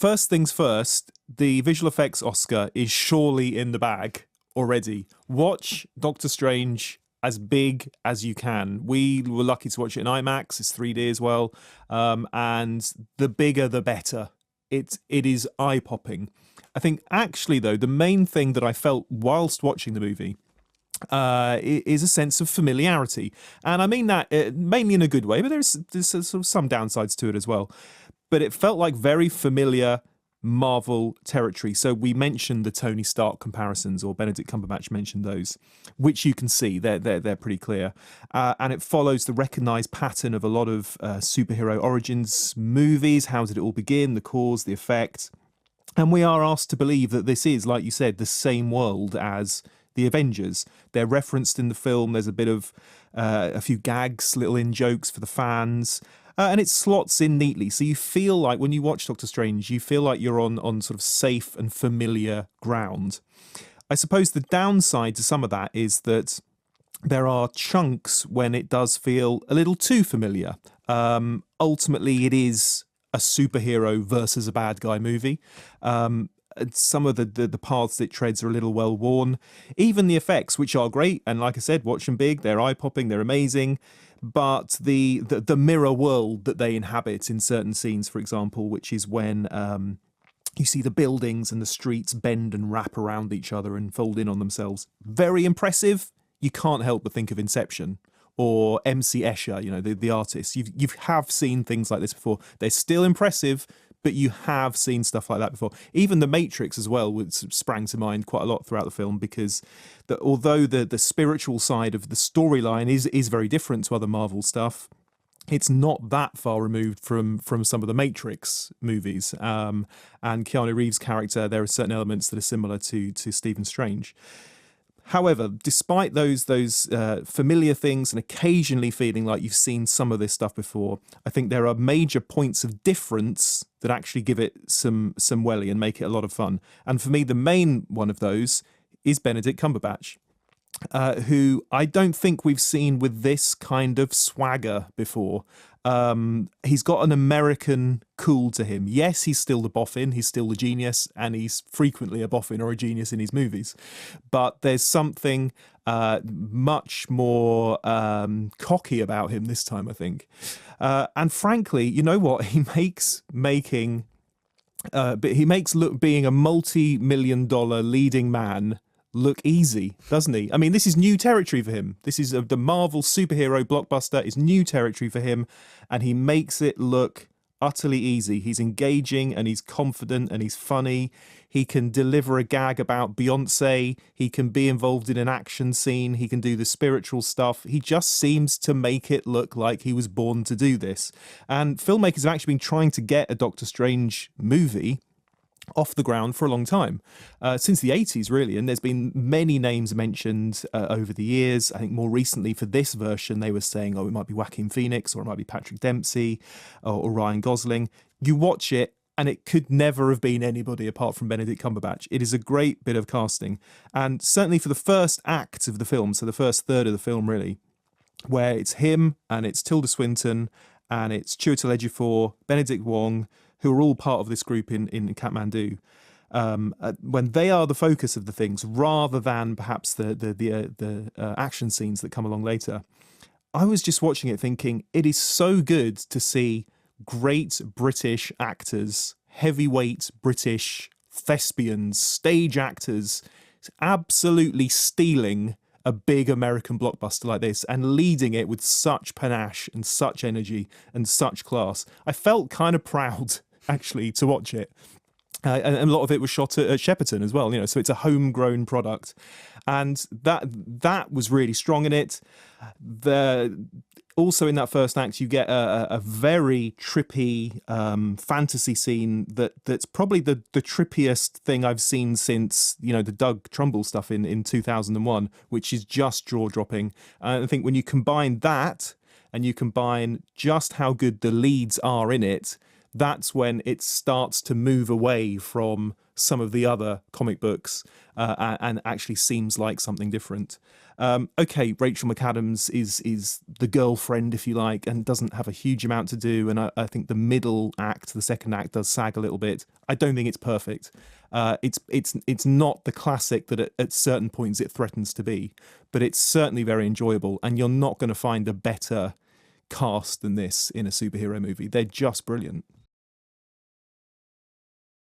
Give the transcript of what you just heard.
first things first, the visual effects Oscar is surely in the bag already. Watch Doctor Strange as big as you can. We were lucky to watch it in IMAX. It's 3D as well, and the bigger the better. It is eye popping. I think actually though the main thing that I felt whilst watching the movie is a sense of familiarity, and I mean that mainly in a good way, but there's sort of some downsides to it as well. But it felt like very familiar Marvel territory. So we mentioned the Tony Stark comparisons, or Benedict Cumberbatch mentioned those, which you can see they're pretty clear, and it follows the recognised pattern of a lot of superhero origins movies. How did it all begin? The cause, the effect, and we are asked to believe that this is, like you said, the same world as the Avengers. They're referenced in the film. There's a bit of a few gags, little in jokes for the fans. And it slots in neatly. So you feel like when you watch Doctor Strange, you feel like you're on sort of safe and familiar ground. I suppose the downside to some of that is that there are chunks when it does feel a little too familiar. Ultimately, it is a superhero versus a bad guy movie. Some of the paths it treads are a little well worn. Even the effects, which are great, and like I said, watch them big, they're eye popping, they're amazing. But the mirror world that they inhabit in certain scenes, for example, which is when you see the buildings and the streets bend and wrap around each other and fold in on themselves, very impressive. You can't help but think of Inception or MC Escher, you know, the artist. You have seen things like this before. They're still impressive, but you have seen stuff like that before. Even The Matrix as well, which sprang to mind quite a lot throughout the film, because although the spiritual side of the storyline is very different to other Marvel stuff, it's not that far removed from some of the Matrix movies. And Keanu Reeves' character, there are certain elements that are similar to Stephen Strange. However, despite those familiar things and occasionally feeling like you've seen some of this stuff before, I think there are major points of difference that actually give it some welly and make it a lot of fun. And for me, the main one of those is Benedict Cumberbatch, who I don't think we've seen with this kind of swagger before. He's got an American cool to him. Yes, he's still the boffin, he's still the genius, and he's frequently a boffin or a genius in his movies. But there's something much more cocky about him this time, I think. And frankly, you know what? He makes being a multi-million-dollar leading man look easy, doesn't he? I mean, this is new territory for him. This is the Marvel superhero blockbuster is new territory for him, and he makes it look utterly easy. He's engaging and he's confident and he's funny. He can deliver a gag about Beyonce. He can be involved in an action scene. He can do the spiritual stuff. He just seems to make it look like he was born to do this. And filmmakers have actually been trying to get a Doctor Strange movie off the ground for a long time, since the 80s really, and there's been many names mentioned over the years. I think more recently for this version they were saying, oh, it might be Joaquin Phoenix or it might be Patrick Dempsey or Ryan Gosling. You watch it and it could never have been anybody apart from Benedict Cumberbatch. It is a great bit of casting, and certainly for the first act of the film, so the first third of the film really, where it's him and it's Tilda Swinton and it's Chiwetel Ejiofor, Benedict Wong, who are all part of this group in Kathmandu, when they are the focus of the things, rather than perhaps the action scenes that come along later. I was just watching it thinking, it is so good to see great British actors, heavyweight British thespians, stage actors, absolutely stealing a big American blockbuster like this and leading it with such panache and such energy and such class. I felt kind of proud, actually, to watch it. And a lot of it was shot at Shepperton as well, you know, so it's a homegrown product. And that was really strong in it. Also in that first act, you get a very trippy fantasy scene that's probably the trippiest thing I've seen since, you know, the Doug Trumbull stuff in 2001, which is just jaw-dropping. And I think when you combine that and you combine just how good the leads are in it, that's when it starts to move away from some of the other comic books and actually seems like something different. Okay, Rachel McAdams is the girlfriend, if you like, and doesn't have a huge amount to do. And I think the middle act, the second act, does sag a little bit. I don't think it's perfect. It's not the classic that at certain points it threatens to be, but it's certainly very enjoyable. And you're not going to find a better cast than this in a superhero movie. They're just brilliant.